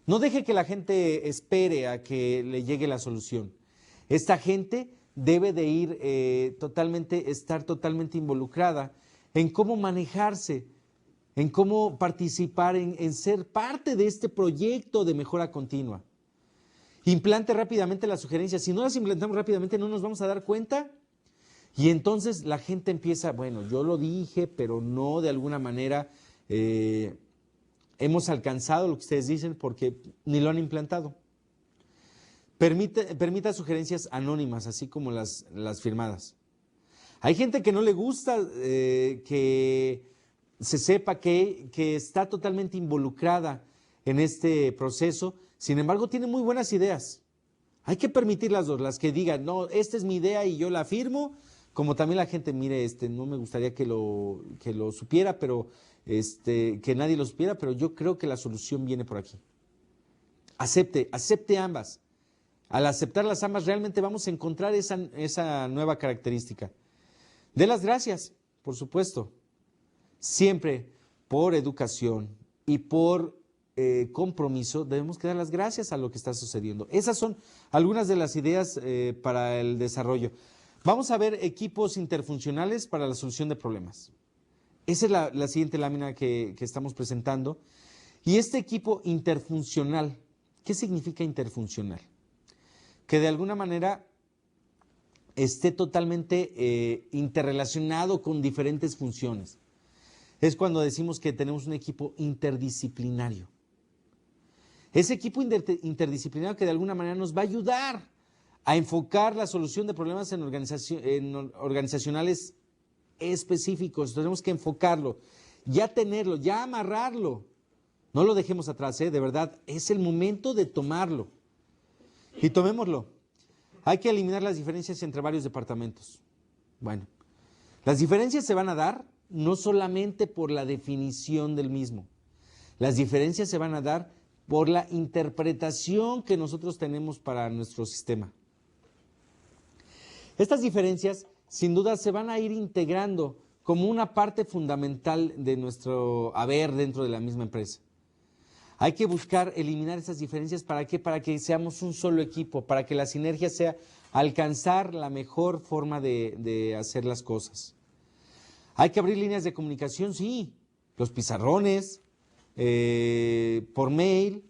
S1: No deje que la gente espere a que le llegue la solución. Esta gente debe de ir estar totalmente involucrada en cómo manejarse, en cómo participar, en ser parte de este proyecto de mejora continua. Implante rápidamente las sugerencias. Si no las implantamos rápidamente no nos vamos a dar cuenta y entonces la gente empieza, bueno, yo lo dije, pero no de alguna manera hemos alcanzado lo que ustedes dicen porque ni lo han implantado. Permita sugerencias anónimas, así como las firmadas. Hay gente que no le gusta que se sepa que está totalmente involucrada en este proceso, sin embargo tiene muy buenas ideas. Hay que permitir las dos, las que digan, no, esta es mi idea y yo la firmo, como también la gente, mire, no me gustaría que lo supiera, pero que nadie lo supiera, pero yo creo que la solución viene por aquí. Acepte ambas. Al aceptar las ambas realmente vamos a encontrar esa nueva característica. De las gracias, por supuesto. Siempre por educación y por compromiso debemos que dar las gracias a lo que está sucediendo. Esas son algunas de las ideas para el desarrollo. Vamos a ver equipos interfuncionales para la solución de problemas. Esa es la siguiente lámina que estamos presentando. Y este equipo interfuncional, ¿qué significa interfuncional? Que de alguna manera esté totalmente interrelacionado con diferentes funciones. Es cuando decimos que tenemos un equipo interdisciplinario. Ese equipo interdisciplinario que de alguna manera nos va a ayudar a enfocar la solución de problemas en organizacionales específicos. Tenemos que enfocarlo, ya tenerlo, ya amarrarlo. No lo dejemos atrás, de verdad, es el momento de tomarlo. Y tomémoslo. Hay que eliminar las diferencias entre varios departamentos. Bueno, las diferencias se van a dar no solamente por la definición del mismo. Las diferencias se van a dar por la interpretación que nosotros tenemos para nuestro sistema. Estas diferencias, sin duda, se van a ir integrando como una parte fundamental de nuestro haber dentro de la misma empresa. Hay que buscar eliminar esas diferencias. ¿Para qué? Para que seamos un solo equipo, para que la sinergia sea alcanzar la mejor forma de hacer las cosas. Hay que abrir líneas de comunicación, sí, los pizarrones, por mail,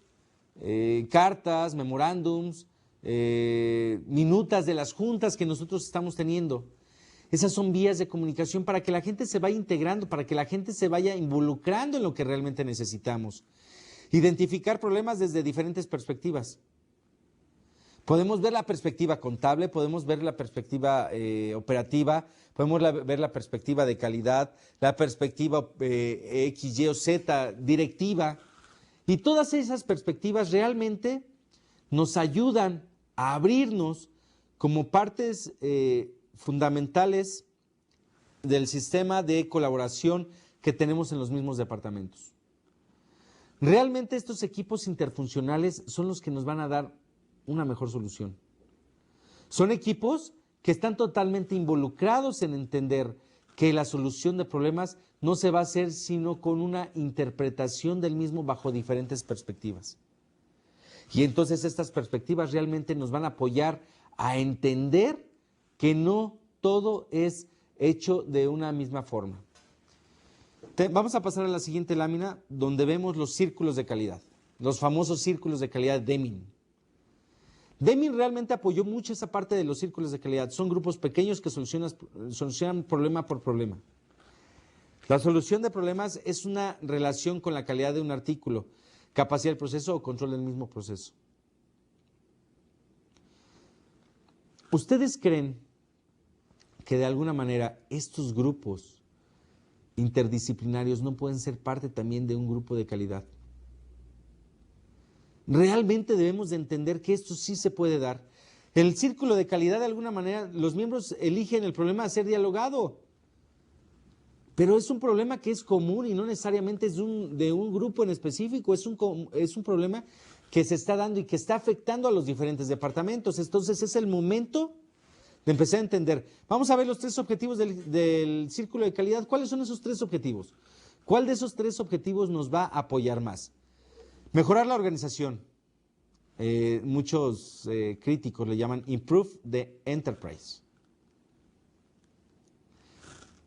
S1: cartas, memorándums, minutas de las juntas que nosotros estamos teniendo. Esas son vías de comunicación para que la gente se vaya integrando, para que la gente se vaya involucrando en lo que realmente necesitamos. Identificar problemas desde diferentes perspectivas. Podemos ver la perspectiva contable, podemos ver la perspectiva operativa, podemos ver la perspectiva de calidad, la perspectiva X, Y o Z, directiva. Y todas esas perspectivas realmente nos ayudan a abrirnos como partes fundamentales del sistema de colaboración que tenemos en los mismos departamentos. Realmente estos equipos interfuncionales son los que nos van a dar una mejor solución. Son equipos que están totalmente involucrados en entender que la solución de problemas no se va a hacer sino con una interpretación del mismo bajo diferentes perspectivas. Y entonces estas perspectivas realmente nos van a apoyar a entender que no todo es hecho de una misma forma. Vamos a pasar a la siguiente lámina donde vemos los círculos de calidad, los famosos círculos de calidad de Deming. Deming realmente apoyó mucho esa parte de los círculos de calidad. Son grupos pequeños que solucionan problema por problema. La solución de problemas es una relación con la calidad de un artículo, capacidad del proceso o control del mismo proceso. ¿Ustedes creen que de alguna manera estos grupos interdisciplinarios no pueden ser parte también de un grupo de calidad? Realmente debemos de entender que esto sí se puede dar. El círculo de calidad, de alguna manera, los miembros eligen el problema a ser dialogado. Pero es un problema que es común y no necesariamente es de un grupo en específico, es un problema que se está dando y que está afectando a los diferentes departamentos. Entonces es el momento de empezar a entender. Vamos a ver los 3 objetivos del círculo de calidad. ¿Cuáles son esos 3 objetivos? ¿Cuál de esos 3 objetivos nos va a apoyar más? Mejorar la organización. Muchos críticos le llaman Improve the Enterprise.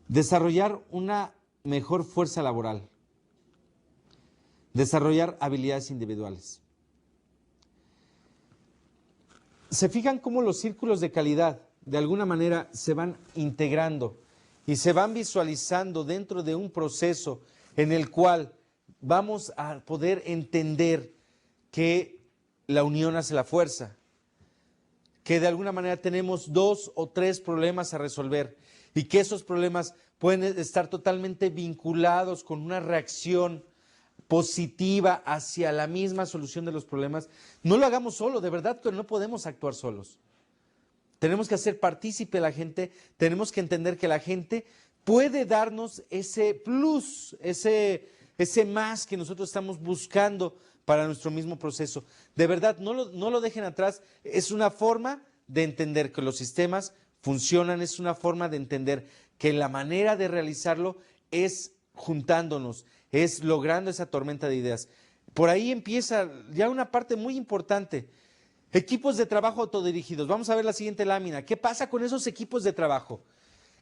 S1: Desarrollar una mejor fuerza laboral. Desarrollar habilidades individuales. ¿Se fijan cómo los círculos de calidad de alguna manera se van integrando y se van visualizando dentro de un proceso en el cual vamos a poder entender que la unión hace la fuerza, que de alguna manera tenemos 2 o 3 problemas a resolver y que esos problemas pueden estar totalmente vinculados con una reacción positiva hacia la misma solución de los problemas? No lo hagamos solo, de verdad que no podemos actuar solos. Tenemos que hacer partícipe a la gente, tenemos que entender que la gente puede darnos ese plus, ese más que nosotros estamos buscando para nuestro mismo proceso. De verdad, no lo dejen atrás. Es una forma de entender que los sistemas funcionan, es una forma de entender que la manera de realizarlo es juntándonos, es logrando esa tormenta de ideas. Por ahí empieza ya una parte muy importante. Equipos de trabajo autodirigidos. Vamos a ver la siguiente lámina. ¿Qué pasa con esos equipos de trabajo?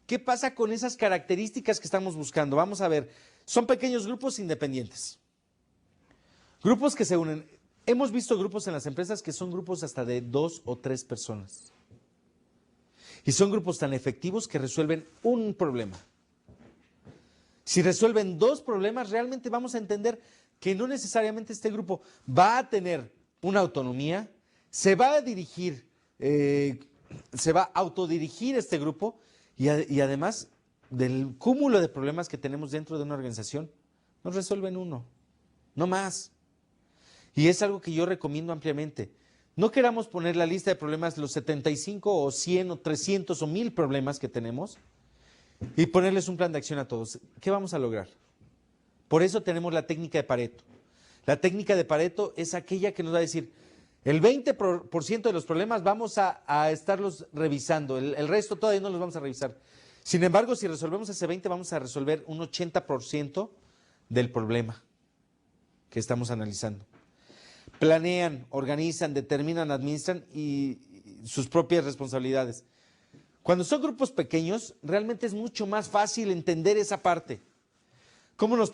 S1: ¿Qué pasa con esas características que estamos buscando? Vamos a ver. Son pequeños grupos independientes. Grupos que se unen. Hemos visto grupos en las empresas que son grupos hasta de 2 o 3 personas. Y son grupos tan efectivos que resuelven un problema. Si resuelven 2 problemas, realmente vamos a entender que no necesariamente este grupo va a tener una autonomía, se va a dirigir, se va a autodirigir este grupo y además del cúmulo de problemas que tenemos dentro de una organización, nos resuelven uno, no más. Y es algo que yo recomiendo ampliamente. No queramos poner la lista de problemas, los 75 o 100 o 300 o 1000 problemas que tenemos y ponerles un plan de acción a todos. ¿Qué vamos a lograr? Por eso tenemos la técnica de Pareto. La técnica de Pareto es aquella que nos va a decir, el 20% de los problemas vamos a estarlos revisando, el resto todavía no los vamos a revisar. Sin embargo, si resolvemos ese 20, vamos a resolver un 80% del problema que estamos analizando. Planean, organizan, determinan, administran y sus propias responsabilidades. Cuando son grupos pequeños, realmente es mucho más fácil entender esa parte. ¿Cómo nos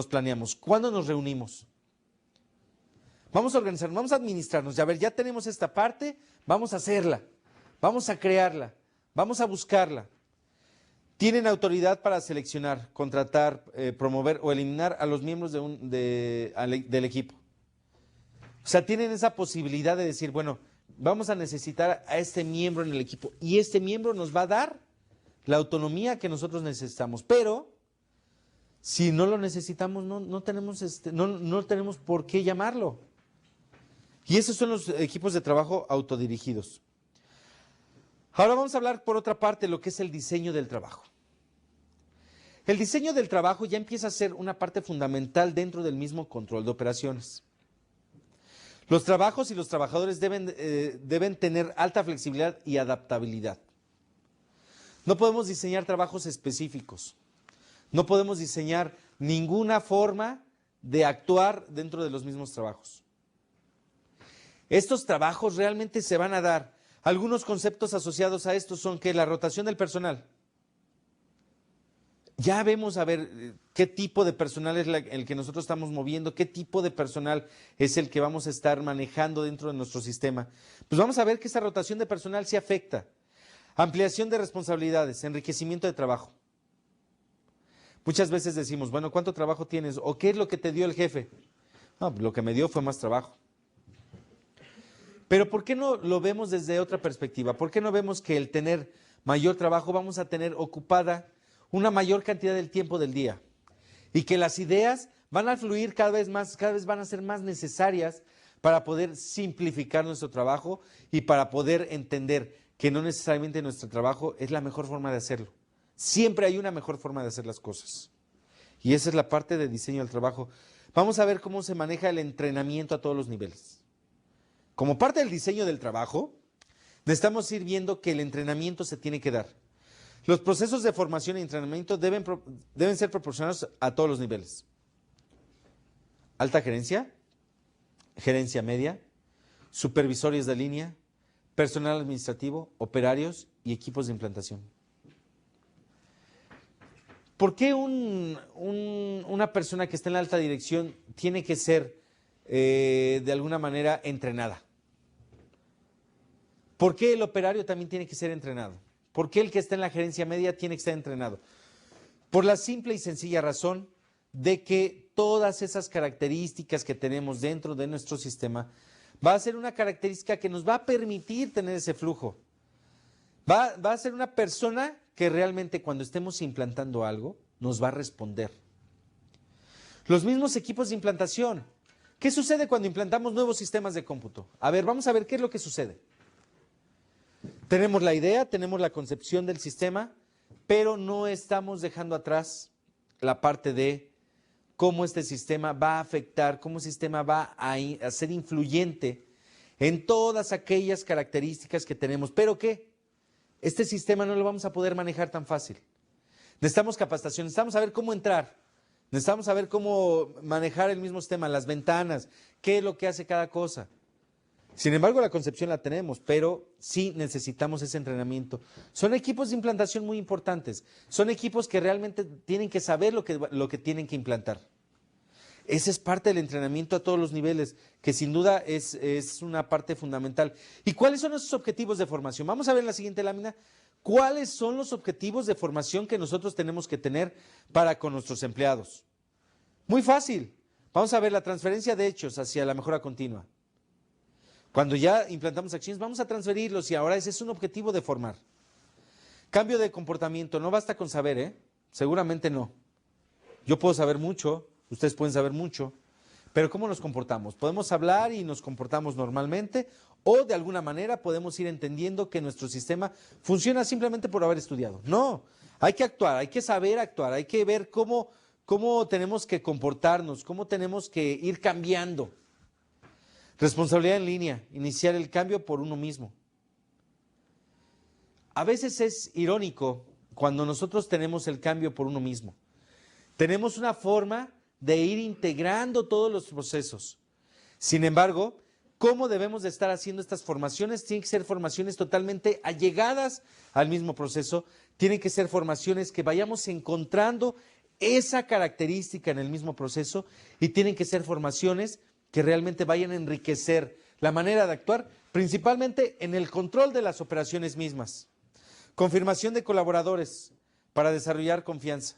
S1: planeamos? ¿Cuándo nos reunimos? Vamos a organizarnos, vamos a administrarnos. Y a ver, ya tenemos esta parte, vamos a hacerla, vamos a crearla, vamos a buscarla. Tienen autoridad para seleccionar, contratar, promover o eliminar a los miembros del equipo. O sea, tienen esa posibilidad de decir, bueno, vamos a necesitar a este miembro en el equipo y este miembro nos va a dar la autonomía que nosotros necesitamos. Pero si no lo necesitamos, no tenemos por qué llamarlo. Y esos son los equipos de trabajo autodirigidos. Ahora vamos a hablar por otra parte de lo que es el diseño del trabajo. El diseño del trabajo ya empieza a ser una parte fundamental dentro del mismo control de operaciones. Los trabajos y los trabajadores deben tener alta flexibilidad y adaptabilidad. No podemos diseñar trabajos específicos. No podemos diseñar ninguna forma de actuar dentro de los mismos trabajos. Estos trabajos realmente se van a dar. Algunos conceptos asociados a esto son que la rotación del personal. Ya vemos a ver qué tipo de personal es el que nosotros estamos moviendo, qué tipo de personal es el que vamos a estar manejando dentro de nuestro sistema. Pues vamos a ver que esa rotación de personal sí afecta. Ampliación de responsabilidades, enriquecimiento de trabajo. Muchas veces decimos, bueno, ¿cuánto trabajo tienes? ¿O qué es lo que te dio el jefe? No, lo que me dio fue más trabajo. Pero ¿por qué no lo vemos desde otra perspectiva? ¿Por qué no vemos que el tener mayor trabajo vamos a tener ocupada una mayor cantidad del tiempo del día? Y que las ideas van a fluir cada vez más, cada vez van a ser más necesarias para poder simplificar nuestro trabajo y para poder entender que no necesariamente nuestro trabajo es la mejor forma de hacerlo. Siempre hay una mejor forma de hacer las cosas. Y esa es la parte de diseño del trabajo. Vamos a ver cómo se maneja el entrenamiento a todos los niveles. Como parte del diseño del trabajo, necesitamos ir viendo que el entrenamiento se tiene que dar. Los procesos de formación y entrenamiento deben ser proporcionados a todos los niveles. Alta gerencia, gerencia media, supervisores de línea, personal administrativo, operarios y equipos de implantación. ¿Por qué una persona que está en la alta dirección tiene que ser de alguna manera entrenada? ¿Por qué el operario también tiene que ser entrenado? ¿Por qué el que está en la gerencia media tiene que estar entrenado? Por la simple y sencilla razón de que todas esas características que tenemos dentro de nuestro sistema va a ser una característica que nos va a permitir tener ese flujo. Va a ser una persona que realmente cuando estemos implantando algo nos va a responder. Los mismos equipos de implantación. ¿Qué sucede cuando implantamos nuevos sistemas de cómputo? A ver, vamos a ver qué es lo que sucede. Tenemos la idea, tenemos la concepción del sistema, pero no estamos dejando atrás la parte de cómo este sistema va a afectar, cómo el sistema va a ser influyente en todas aquellas características que tenemos. ¿Pero qué? Este sistema no lo vamos a poder manejar tan fácil. Necesitamos capacitación, necesitamos saber cómo entrar, necesitamos saber cómo manejar el mismo sistema, las ventanas, qué es lo que hace cada cosa. Sin embargo, la concepción la tenemos, pero sí necesitamos ese entrenamiento. Son equipos de implantación muy importantes. Son equipos que realmente tienen que saber lo que tienen que implantar. Ese es parte del entrenamiento a todos los niveles, que sin duda es una parte fundamental. ¿Y cuáles son esos objetivos de formación? Vamos a ver en la siguiente lámina. ¿Cuáles son los objetivos de formación que nosotros tenemos que tener para con nuestros empleados? Muy fácil. Vamos a ver la transferencia de hechos hacia la mejora continua. Cuando ya implantamos acciones, vamos a transferirlos y ahora ese es un objetivo de formar. Cambio de comportamiento, no basta con saber, ¿eh? Seguramente no. Yo puedo saber mucho, ustedes pueden saber mucho, pero ¿cómo nos comportamos? ¿Podemos hablar y nos comportamos normalmente o de alguna manera podemos ir entendiendo que nuestro sistema funciona simplemente por haber estudiado? No, hay que actuar, hay que saber actuar, hay que ver cómo tenemos que comportarnos, cómo tenemos que ir cambiando. Responsabilidad en línea, iniciar el cambio por uno mismo. A veces es irónico cuando nosotros tenemos el cambio por uno mismo. Tenemos una forma de ir integrando todos los procesos. Sin embargo, ¿cómo debemos de estar haciendo estas formaciones? Tienen que ser formaciones totalmente allegadas al mismo proceso. Tienen que ser formaciones que vayamos encontrando esa característica en el mismo proceso y tienen que ser formaciones que realmente vayan a enriquecer la manera de actuar, principalmente en el control de las operaciones mismas. Confirmación de colaboradores para desarrollar confianza.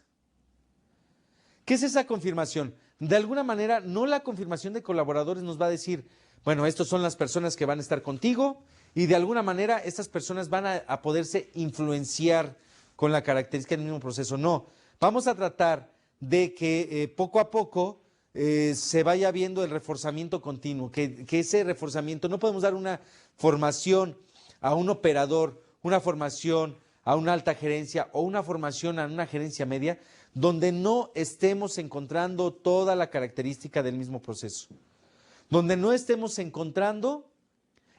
S1: ¿Qué es esa confirmación? De alguna manera, no la confirmación de colaboradores nos va a decir, bueno, estas son las personas que van a estar contigo y de alguna manera estas personas van a poderse influenciar con la característica del mismo proceso. No, vamos a tratar de que poco a poco se vaya viendo el reforzamiento continuo, que ese reforzamiento, no podemos dar una formación a un operador, una formación a una alta gerencia o una formación a una gerencia media, donde no estemos encontrando toda la característica del mismo proceso, donde no estemos encontrando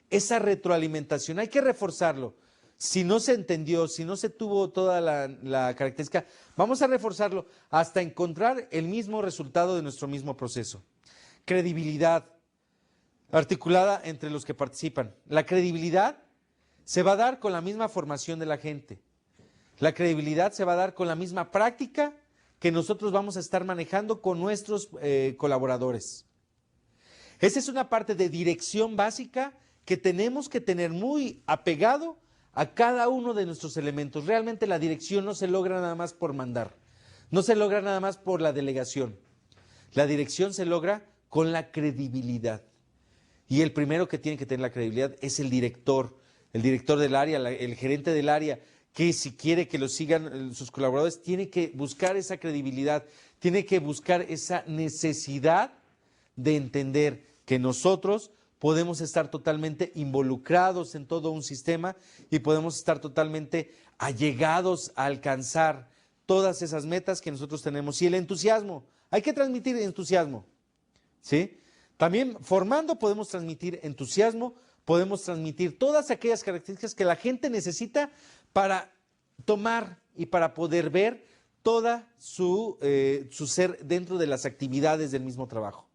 S1: esa retroalimentación. Hay que reforzarlo. Si no se entendió, si no se tuvo toda la característica, vamos a reforzarlo hasta encontrar el mismo resultado de nuestro mismo proceso. Credibilidad articulada entre los que participan. La credibilidad se va a dar con la misma formación de la gente. La credibilidad se va a dar con la misma práctica que nosotros vamos a estar manejando con nuestros colaboradores. Esa es una parte de dirección básica que tenemos que tener muy apegado a cada uno de nuestros elementos. Realmente la dirección no se logra nada más por mandar, no se logra nada más por la delegación. La dirección se logra con la credibilidad. Y el primero que tiene que tener la credibilidad es el director del área, el gerente del área, que si quiere que lo sigan sus colaboradores, tiene que buscar esa credibilidad, tiene que buscar esa necesidad de entender que nosotros podemos estar totalmente involucrados en todo un sistema y podemos estar totalmente allegados a alcanzar todas esas metas que nosotros tenemos. Y el entusiasmo, hay que transmitir entusiasmo, ¿sí? También formando podemos transmitir entusiasmo, podemos transmitir todas aquellas características que la gente necesita para tomar y para poder ver toda su ser dentro de las actividades del mismo trabajo.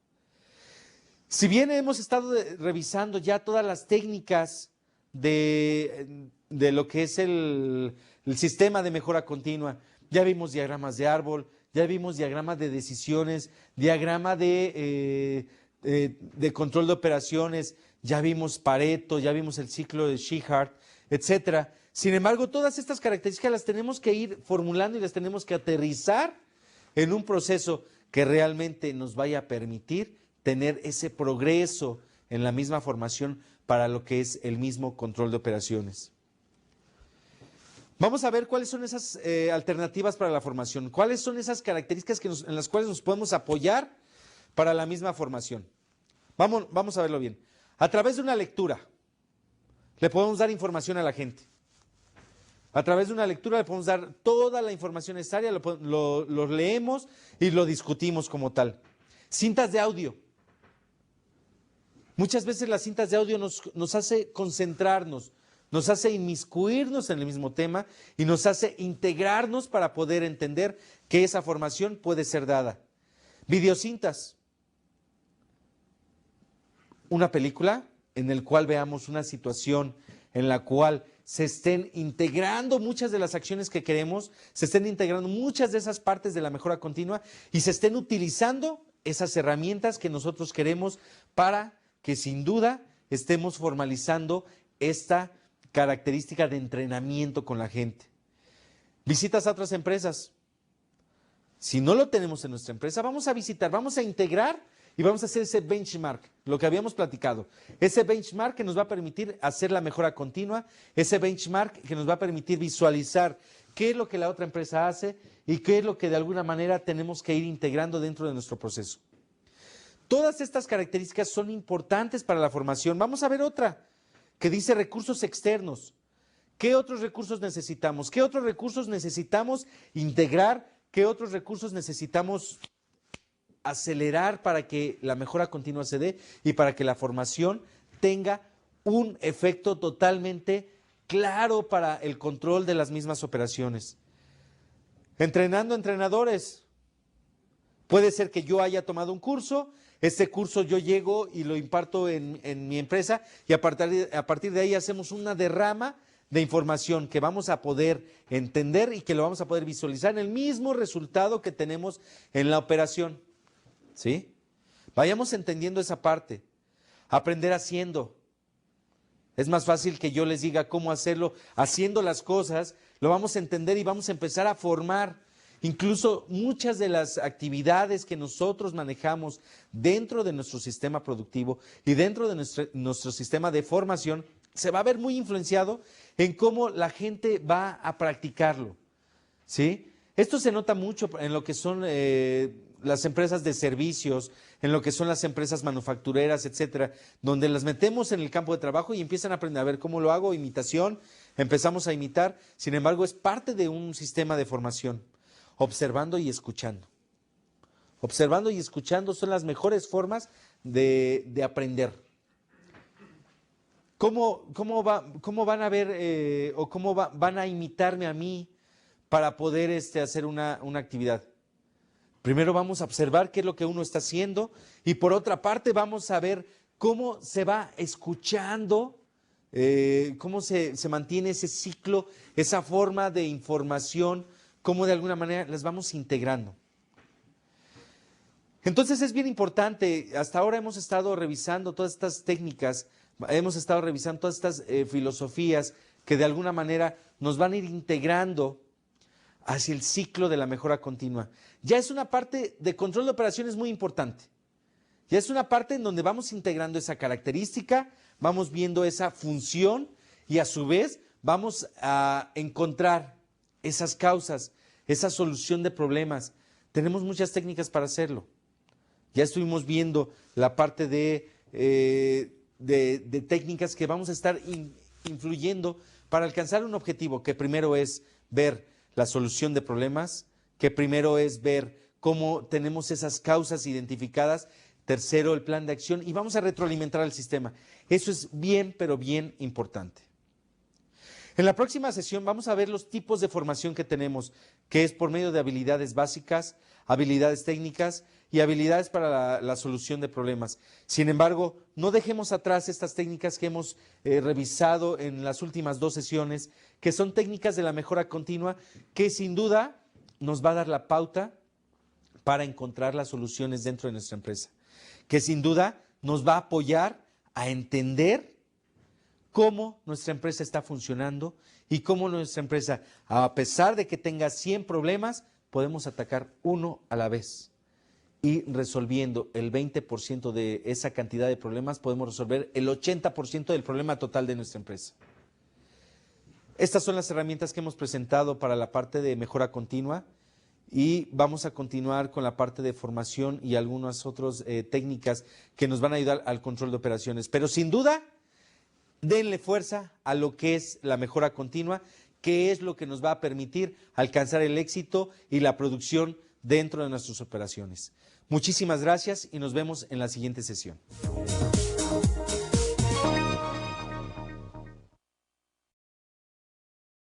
S1: Si bien hemos estado revisando ya todas las técnicas de lo que es el sistema de mejora continua, ya vimos diagramas de árbol, ya vimos diagramas de decisiones, diagrama de control de operaciones, ya vimos Pareto, ya vimos el ciclo de Shihart, etcétera. Sin embargo, todas estas características las tenemos que ir formulando y las tenemos que aterrizar en un proceso que realmente nos vaya a permitir tener ese progreso en la misma formación para lo que es el mismo control de operaciones. Vamos a ver cuáles son esas alternativas para la formación, cuáles son esas características en las cuales nos podemos apoyar para la misma formación. Vamos a verlo bien. A través de una lectura le podemos dar información a la gente. A través de una lectura le podemos dar toda la información necesaria, lo leemos y lo discutimos como tal. Cintas de audio. Muchas veces las cintas de audio nos hace concentrarnos, nos hace inmiscuirnos en el mismo tema y nos hace integrarnos para poder entender que esa formación puede ser dada. Videocintas. Una película en la cual veamos una situación en la cual se estén integrando muchas de las acciones que queremos, se estén integrando muchas de esas partes de la mejora continua y se estén utilizando esas herramientas que nosotros queremos para que sin duda estemos formalizando esta característica de entrenamiento con la gente. Visitas a otras empresas. Si no lo tenemos en nuestra empresa, vamos a visitar, vamos a integrar y vamos a hacer ese benchmark, lo que habíamos platicado. Ese benchmark que nos va a permitir hacer la mejora continua, ese benchmark que nos va a permitir visualizar qué es lo que la otra empresa hace y qué es lo que de alguna manera tenemos que ir integrando dentro de nuestro proceso. Todas estas características son importantes para la formación. Vamos a ver otra que dice recursos externos. ¿Qué otros recursos necesitamos? ¿Qué otros recursos necesitamos integrar? ¿Qué otros recursos necesitamos acelerar para que la mejora continua se dé y para que la formación tenga un efecto totalmente claro para el control de las mismas operaciones? Entrenando entrenadores. Puede ser que yo haya tomado un curso, ese curso yo llego y lo imparto en mi empresa y a partir de ahí hacemos una derrama de información que vamos a poder entender y que lo vamos a poder visualizar en el mismo resultado que tenemos en la operación. ¿Sí? Vayamos entendiendo esa parte. Aprender haciendo. Es más fácil que yo les diga cómo hacerlo, haciendo las cosas, lo vamos a entender y vamos a empezar a formar. Incluso muchas de las actividades que nosotros manejamos dentro de nuestro sistema productivo y dentro de nuestro sistema de formación se va a ver muy influenciado en cómo la gente va a practicarlo, ¿sí? Esto se nota mucho en lo que son las empresas de servicios, en lo que son las empresas manufactureras, etcétera, donde las metemos en el campo de trabajo y empiezan a aprender a ver cómo lo hago, imitación, empezamos a imitar, sin embargo es parte de un sistema de formación. Observando y escuchando. Observando y escuchando son las mejores formas de aprender. ¿Cómo van a ver o cómo van a imitarme a mí para poder hacer una actividad? Primero vamos a observar qué es lo que uno está haciendo y por otra parte vamos a ver cómo se va escuchando, cómo se mantiene ese ciclo, esa forma de información, cómo de alguna manera las vamos integrando. Entonces es bien importante, hasta ahora hemos estado revisando todas estas técnicas, hemos estado revisando todas estas filosofías que de alguna manera nos van a ir integrando hacia el ciclo de la mejora continua. Ya es una parte de control de operaciones muy importante. Ya es una parte en donde vamos integrando esa característica, vamos viendo esa función y a su vez vamos a encontrar esas causas, esa solución de problemas. Tenemos muchas técnicas para hacerlo. Ya estuvimos viendo la parte de técnicas que vamos a estar influyendo para alcanzar un objetivo, que primero es ver la solución de problemas, que primero es ver cómo tenemos esas causas identificadas, tercero el plan de acción y vamos a retroalimentar al sistema. Eso es bien, pero bien importante. En la próxima sesión vamos a ver los tipos de formación que tenemos, que es por medio de habilidades básicas, habilidades técnicas y habilidades para la solución de problemas. Sin embargo, no dejemos atrás estas técnicas que hemos revisado en las últimas 2 sesiones, que son técnicas de la mejora continua, que sin duda nos va a dar la pauta para encontrar las soluciones dentro de nuestra empresa, que sin duda nos va a apoyar a entender cómo nuestra empresa está funcionando y cómo nuestra empresa, a pesar de que tenga 100 problemas, podemos atacar uno a la vez. Y resolviendo el 20% de esa cantidad de problemas, podemos resolver el 80% del problema total de nuestra empresa. Estas son las herramientas que hemos presentado para la parte de mejora continua y vamos a continuar con la parte de formación y algunas otras técnicas que nos van a ayudar al control de operaciones. Pero sin duda, denle fuerza a lo que es la mejora continua, que es lo que nos va a permitir alcanzar el éxito y la producción dentro de nuestras operaciones. Muchísimas gracias y nos vemos en la siguiente sesión.